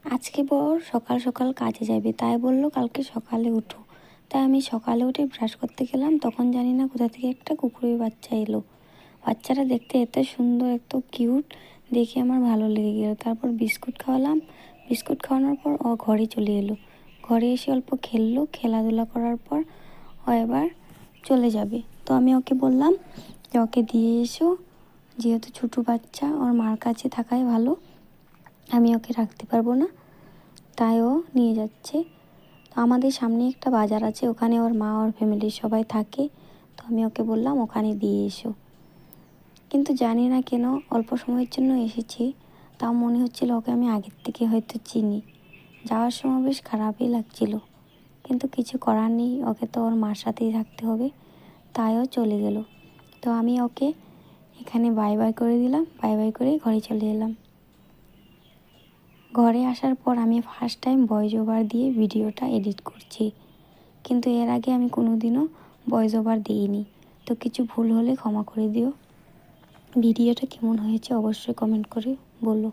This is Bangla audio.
আজকে বর সকাল সকাল কাজে যাবে, তাই বলল কালকে সকালে উঠো। তাই আমি সকালে উঠে ব্রাশ করতে গেলাম, তখন জানি না কোথা থেকে একটা কুকুরের বাচ্চা এলো। বাচ্চাটা দেখতে এত সুন্দর, এত কিউট, দেখে আমার ভালো লেগে গেল। তারপর বিস্কুট খাওয়ালাম, বিস্কুট খাওয়ানোর পর ও ঘরে চলে এলো। ঘরে এসে অল্প খেললো, খেলাধুলা করার পর ও এবার চলে যাবে। তো আমি ওকে বললাম যে ওকে দিয়ে এসো, যেহেতু ছোটো বাচ্চা, ওর মার কাছে থাকাই ভালো, আমি ওকে রাখতে পারবো না, তাই ও নিয়ে যাচ্ছে। তো আমাদের সামনে একটা বাজার আছে, ওখানে ওর মা, ওর ফ্যামিলির সবাই থাকে। তো আমি ওকে বললাম ওখানে দিয়ে এসো। কিন্তু জানি না কেন অল্প সময়ের জন্য এসেছি, তাও মনে হচ্ছিল ওকে আমি আগের থেকে হয়তো চিনি। যাওয়ার সময় বেশ খারাপই লাগছিল, কিন্তু কিছু করার নেই, ওকে তো ওর মার সাথেই থাকতে হবে, তাইও চলে গেল। তো আমি ওকে এখানে বাই বাই করে দিলাম, বাই বাই করে ঘরে চলে এলাম। ঘরে আসার পর আমি ফার্স্ট টাইম ভয়েস ওভার দিয়ে ভিডিওটা এডিট করছি, কিন্তু এর আগে আমি কোনোদিনও ভয়েস ওভার দিইনি। তো কিছু ভুল হলে ক্ষমা করে দিও। ভিডিওটা কেমন হয়েছে অবশ্যই কমেন্ট করে বলো।